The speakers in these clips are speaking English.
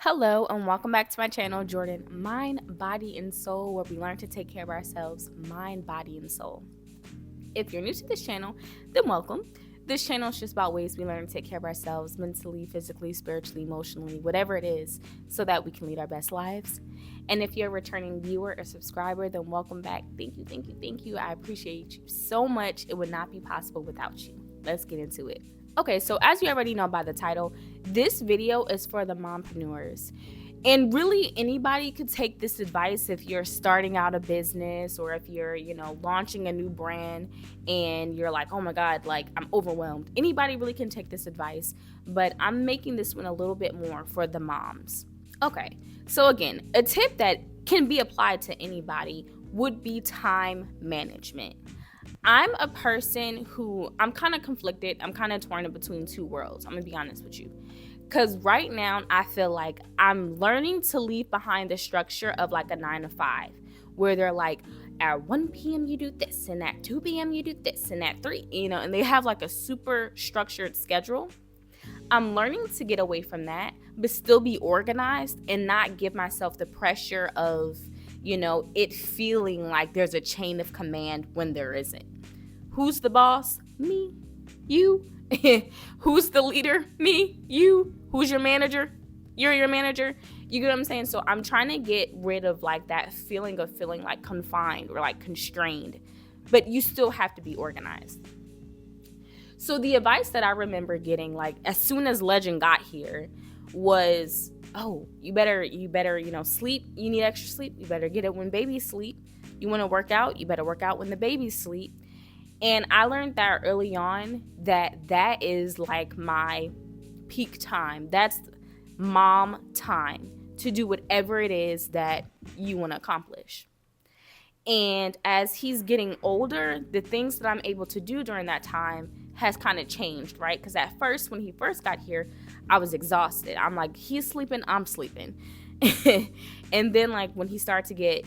Hello and welcome back to my channel, Jordan Mind, Body, and Soul, where we learn to take care of ourselves, mind, body, and soul. If you're new to this channel, then welcome. This channel is just about ways we learn to take care of ourselves mentally, physically, spiritually, emotionally, whatever it is, so that we can lead our best lives. And if you're a returning viewer or subscriber, then welcome back. Thank you, thank you, thank you. I appreciate you so much. It would not be possible without you. Let's get into it. Okay, so as you already know by the title, this video is for the mompreneurs. And really anybody could take this advice if you're starting out a business or if you're, launching a new brand and you're like, oh my God, like I'm overwhelmed. Anybody really can take this advice, but I'm making this one a little bit more for the moms. Okay, so again, a tip that can be applied to anybody would be time management. I'm a person who I'm kind of conflicted. I'm kind of torn in between two worlds. I'm going to be honest with you. Because right now, I feel like I'm learning to leave behind the structure of like a 9 to 5, where they're like, at 1 p.m. you do this, and at 2 p.m. you do this, and at 3, and they have like a super structured schedule. I'm learning to get away from that, but still be organized and not give myself the pressure of, it feeling like there's a chain of command when there isn't. Who's the boss? Me. You. Who's the leader? Me. You. Who's your manager? You're your manager. You get what I'm saying? So I'm trying to get rid of like that feeling of feeling like confined or like constrained, but you still have to be organized. So the advice that I remember getting, like as soon as Legend got here, was, oh, you better, sleep. You need extra sleep. You better get it when babies sleep. You want to work out. You better work out when the babies sleep. And I learned that early on that is like my peak time. That's mom time to do whatever it is that you want to accomplish. And as he's getting older, the things that I'm able to do during that time has kind of changed, right? Because at first, when he first got here, I was exhausted. I'm like, he's sleeping, I'm sleeping. And then like when he started to get,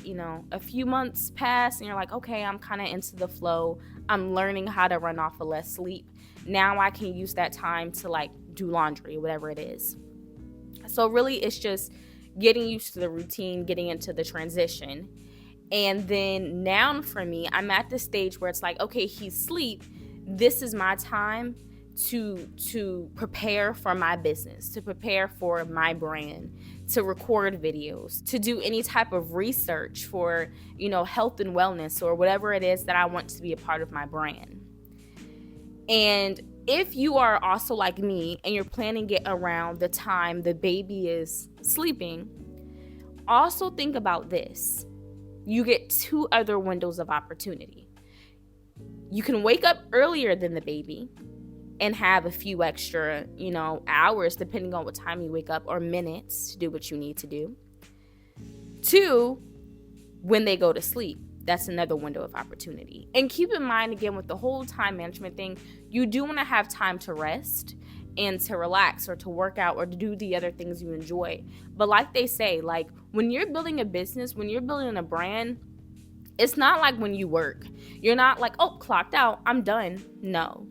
a few months pass and you're like, okay, I'm kind of into the flow. I'm learning how to run off of less sleep. Now I can use that time to like do laundry, whatever it is. So really it's just getting used to the routine, getting into the transition. And then now for me, I'm at the stage where it's like, okay, he's asleep. This is my time to prepare for my business, to prepare for my brand, to record videos, to do any type of research for, health and wellness or whatever it is that I want to be a part of my brand. And if you are also like me and you're planning it around the time the baby is sleeping, also think about this. You get 2 other windows of opportunity. You can wake up earlier than the baby and have a few extra, hours, depending on what time you wake up, or minutes to do what you need to do. 2, when they go to sleep, that's another window of opportunity. And keep in mind, again, with the whole time management thing, you do want to have time to rest and to relax or to work out or to do the other things you enjoy. But like they say, like when you're building a business, when you're building a brand, it's not like when you work. You're not like, oh, clocked out, I'm done. No.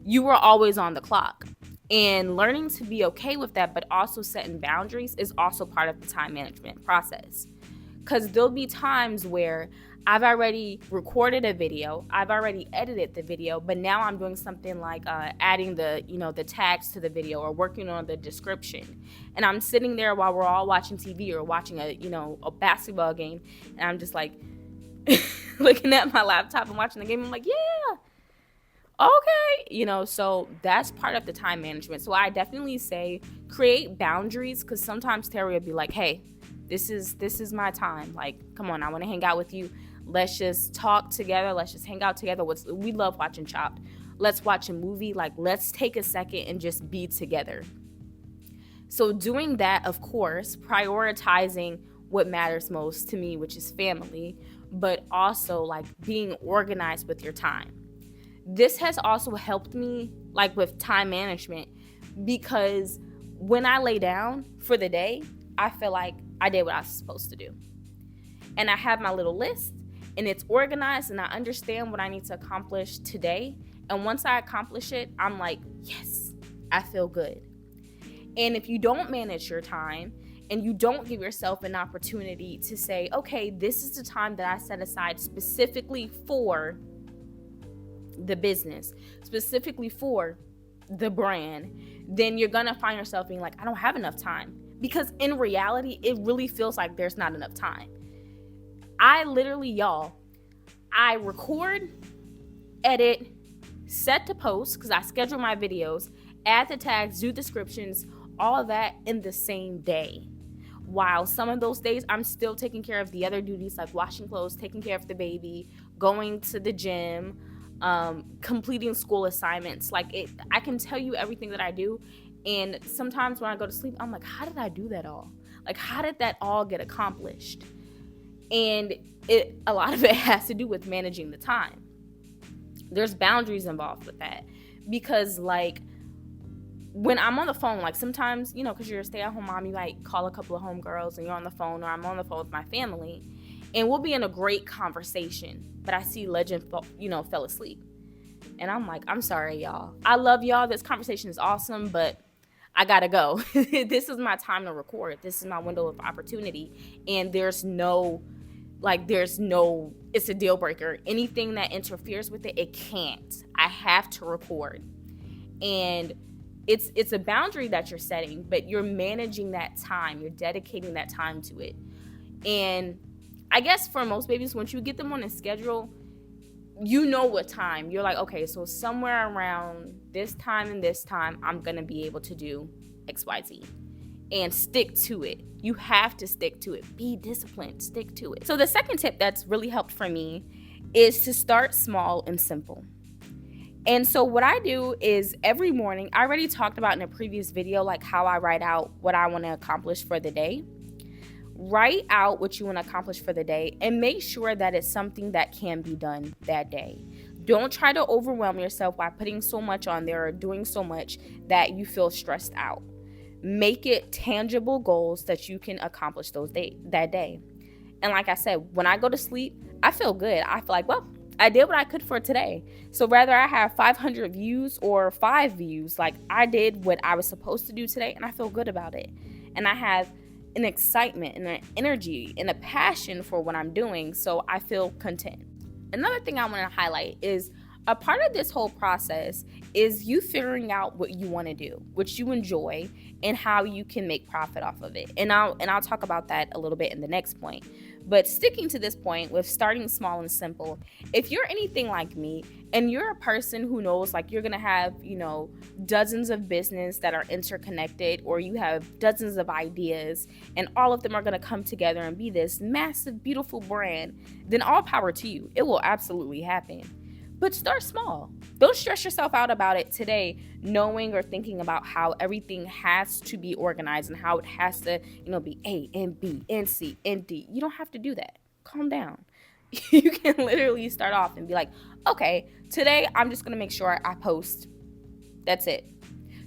You are always on the clock. And learning to be okay with that, but also setting boundaries is also part of the time management process. Because there'll be times where I've already recorded a video, I've already edited the video, but now I'm doing something like adding the tags to the video or working on the description. And I'm sitting there while we're all watching TV or watching a basketball game, and I'm just like looking at my laptop and watching the game. I'm like, yeah, okay, so that's part of the time management. So I definitely say create boundaries, because sometimes Terry will be like, hey, this is my time. Like, come on, I want to hang out with you. Let's just talk together. Let's just hang out together. We love watching Chopped. Let's watch a movie. Like, let's take a second and just be together. So doing that, of course, prioritizing what matters most to me, which is family, but also like being organized with your time. This has also helped me like with time management, because when I lay down for the day, I feel like I did what I was supposed to do. And I have my little list and it's organized and I understand what I need to accomplish today. And once I accomplish it, I'm like, yes, I feel good. And if you don't manage your time and you don't give yourself an opportunity to say, okay, this is the time that I set aside specifically for the business, specifically for the brand, then you're gonna find yourself being like, I don't have enough time. Because in reality, it really feels like there's not enough time. I record, edit, set to post, because I schedule my videos, add the tags, do descriptions, all of that in the same day. While some of those days I'm still taking care of the other duties like washing clothes, taking care of the baby, going to the gym, completing school assignments. I can tell you everything that I do, and sometimes when I go to sleep, I'm like, how did I do that all? Like, how did that all get accomplished? And a lot of it has to do with managing the time. There's boundaries involved with that, because when I'm on the phone, sometimes, because you're a stay-at-home mom, you might call a couple of homegirls and you're on the phone, or I'm on the phone with my family, and we'll be in a great conversation, but I see Legend, fell asleep. And I'm like, I'm sorry, y'all. I love y'all. This conversation is awesome, but I gotta go. This is my time to record. This is my window of opportunity. And it's a deal breaker. Anything that interferes with it, it can't. I have to record. And it's a boundary that you're setting, but you're managing that time. You're dedicating that time to it. And I guess for most babies, once you get them on a schedule, you know what time. You're like, okay, so somewhere around this time and this time, I'm going to be able to do XYZ. And stick to it. You have to stick to it. Be disciplined. Stick to it. So the second tip that's really helped for me is to start small and simple. And so what I do is every morning, I already talked about in a previous video, how I write out what I want to accomplish for the day. Write out what you want to accomplish for the day and make sure that it's something that can be done that day. Don't try to overwhelm yourself by putting so much on there or doing so much that you feel stressed out. Make it tangible goals that you can accomplish that day. And like I said, when I go to sleep, I feel good. I feel like, well, I did what I could for today. So whether I have 500 views or 5 views, I did what I was supposed to do today, and I feel good about it. And I have an excitement and an energy and a passion for what I'm doing, so I feel content. Another thing I want to highlight is a part of this whole process is you figuring out what you want to do, what you enjoy, and how you can make profit off of it. And I'll talk about that a little bit in the next point. But sticking to this point with starting small and simple, if you're anything like me and you're a person who knows you're going to have, dozens of business that are interconnected, or you have dozens of ideas and all of them are going to come together and be this massive, beautiful brand, then all power to you. It will absolutely happen. But start small. Don't stress yourself out about it today, knowing or thinking about how everything has to be organized and how it has to, be A and B and C and D. You don't have to do that. Calm down. You can literally start off and be like, okay, today I'm just going to make sure I post. That's it.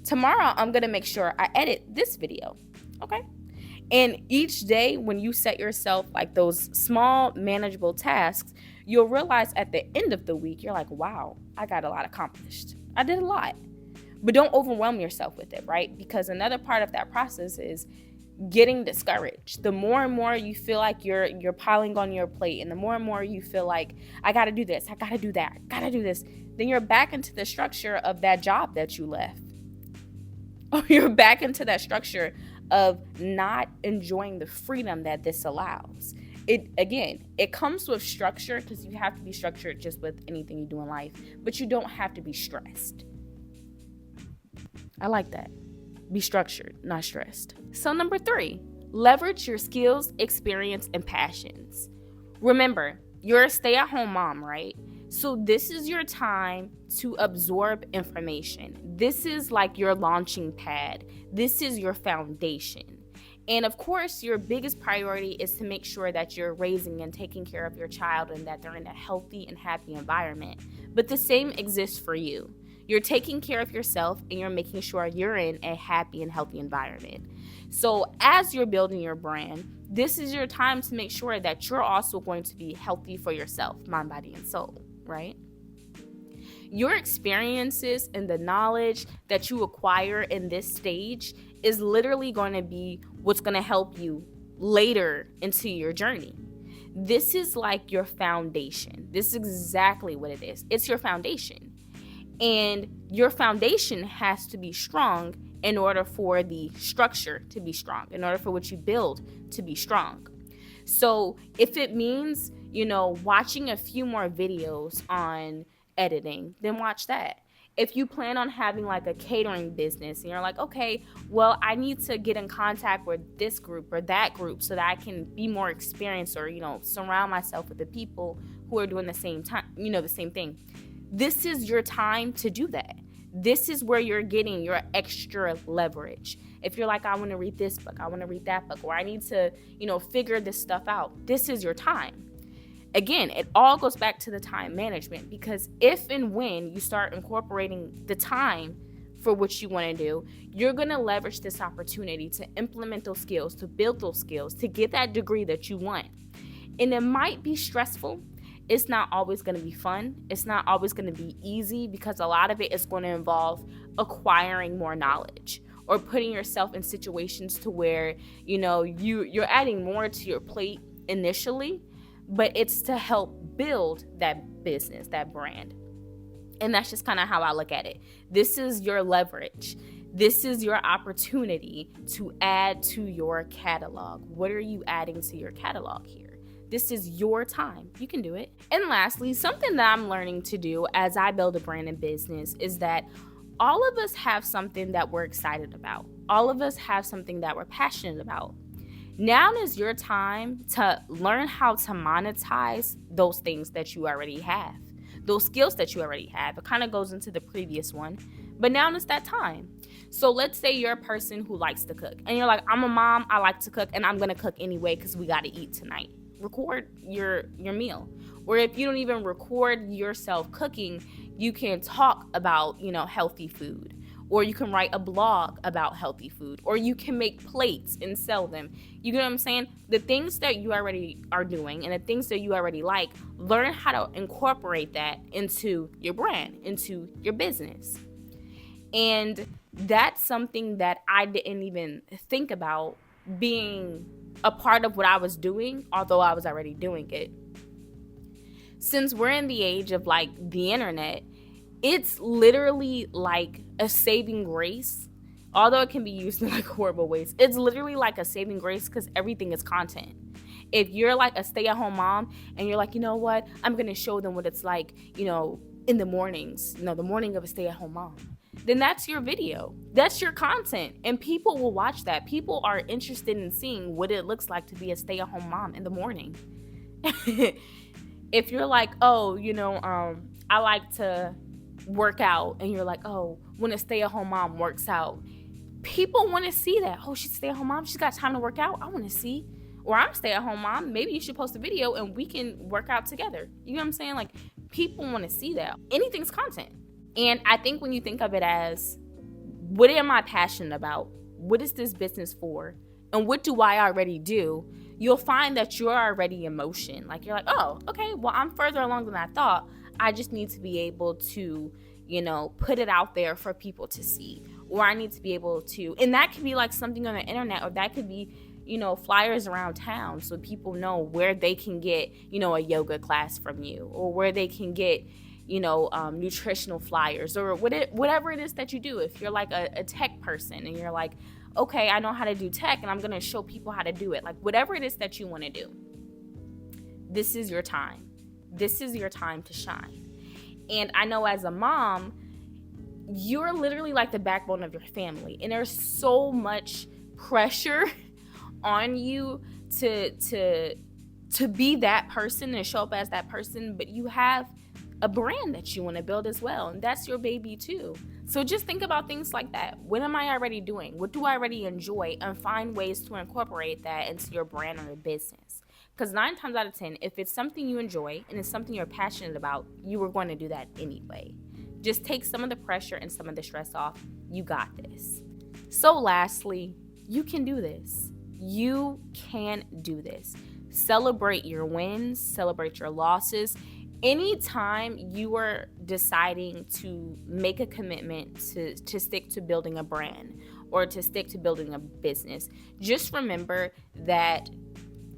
Tomorrow I'm going to make sure I edit this video. Okay? And each day when you set yourself those small manageable tasks, you'll realize at the end of the week, you're like, wow, I got a lot accomplished. I did a lot. But don't overwhelm yourself with it, right? Because another part of that process is getting discouraged. The more and more you feel like you're piling on your plate, and the more and more you feel like, I got to do this, I got to do that, I got to do this, then you're back into the structure of that job that you left. Or you're back into that structure of not enjoying the freedom that this allows. It comes with structure, because you have to be structured just with anything you do in life, but you don't have to be stressed. I like that. Be structured, not stressed. So number 3, leverage your skills, experience, and passions. Remember, you're a stay-at-home mom, right? So this is your time to absorb information. This is your launching pad. This is your foundation. And of course, your biggest priority is to make sure that you're raising and taking care of your child and that they're in a healthy and happy environment. But the same exists for you. You're taking care of yourself and you're making sure you're in a happy and healthy environment. So as you're building your brand, this is your time to make sure that you're also going to be healthy for yourself, mind, body, and soul, right? Your experiences and the knowledge that you acquire in this stage is literally going to be what's going to help you later into your journey. This is like your foundation. This is exactly what it is. It's your foundation. And your foundation has to be strong in order for the structure to be strong, in order for what you build to be strong. So if it means, watching a few more videos on editing, then watch that. If you plan on having like a catering business and you're like, okay, well, I need to get in contact with this group or that group so that I can be more experienced or, surround myself with the people who are doing the same time, the same thing. This is your time to do that. This is where you're getting your extra leverage. If you're like, I want to read this book, I want to read that book, or I need to, figure this stuff out, this is your time. Again, it all goes back to the time management, because if and when you start incorporating the time for what you want to do, you're going to leverage this opportunity to implement those skills, to build those skills, to get that degree that you want. And it might be stressful. It's not always going to be fun. It's not always going to be easy, because a lot of it is going to involve acquiring more knowledge or putting yourself in situations to where, you're adding more to your plate initially, but it's to help build that business, that brand. And that's just kind of how I look at it. This is your leverage. This is your opportunity to add to your catalog. What are you adding to your catalog here? This is your time. You can do it. And lastly, something that I'm learning to do as I build a brand and business is that all of us have something that we're excited about. All of us have something that we're passionate about. Now is your time to learn how to monetize those things that you already have, those skills that you already have. It kind of goes into the previous one, but now is that time. So let's say you're a person who likes to cook and you're like, I'm a mom, I like to cook, and I'm going to cook anyway because we got to eat tonight. Record your meal. Or if you don't even record yourself cooking, you can talk about, healthy food. Or you can write a blog about healthy food, or you can make plates and sell them. You get what I'm saying? The things that you already are doing and the things that you already like, learn how to incorporate that into your brand, into your business. And that's something that I didn't even think about being a part of what I was doing, although I was already doing it. Since we're in the age of like the internet, it's literally like a saving grace, although it can be used in like horrible ways. It's literally like a saving grace because everything is content. If you're like a stay-at-home mom and you're like, you know what, I'm going to show them what it's like, in the mornings, the morning of a stay-at-home mom, then that's your video. That's your content. And people will watch that. People are interested in seeing what it looks like to be a stay-at-home mom in the morning. If you're like, I like to work out, and you're like, oh, when a stay-at-home mom works out, people want to see that. Oh, she's a stay-at-home mom, she's got time to work out, I want to see. Or I'm a stay-at-home mom, maybe you should post a video and we can work out together. You know what I'm saying? Like, people want to see that. Anything's content. And I think when you think of it as, what am I passionate about? What is this business for? And what do I already do? You'll find that you're already in motion. Like, you're like, oh, okay, well, I'm further along than I thought. I just need to be able to, put it out there for people to see. Or I need to be able to, and that could be like something on the internet, or that could be, flyers around town so people know where they can get, a yoga class from you, or where they can get, nutritional flyers, or whatever it is that you do. If you're like a tech person and you're like, okay, I know how to do tech and I'm going to show people how to do it. Like, whatever it is that you want to do, this is your time. This is your time to shine. And I know as a mom, you're literally like the backbone of your family. And there's so much pressure on you to be that person and show up as that person, but you have a brand that you want to build as well, and that's your baby too. So just think about things like that. What am I already doing? What do I already enjoy? And find ways to incorporate that into your brand or your business. Because 9 times out of 10, if it's something you enjoy and it's something you're passionate about, you are going to do that anyway. Just take some of the pressure and some of the stress off. You got this. So lastly, you can do this. You can do this. Celebrate your wins, celebrate your losses. Anytime you are deciding to make a commitment to stick to building a brand, or to stick to building a business. Just remember that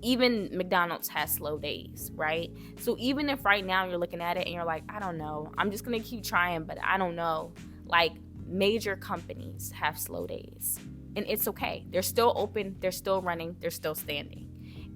even McDonald's has slow days, right? So even if right now you're looking at it and you're like, I don't know, I'm just gonna keep trying, but I don't know. Like, major companies have slow days, and it's okay. They're still open, they're still running, they're still standing.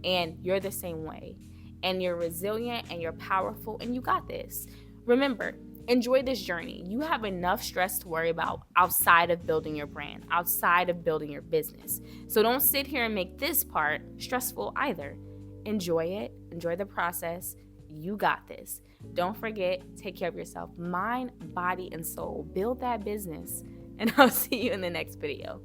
And you're the same way. And you're resilient and you're powerful and you got this. Remember, enjoy this journey. You have enough stress to worry about outside of building your brand, outside of building your business. So don't sit here and make this part stressful either. Enjoy it, enjoy the process. You got this. Don't forget, take care of yourself, mind, body, and soul. Build that business. And I'll see you in the next video.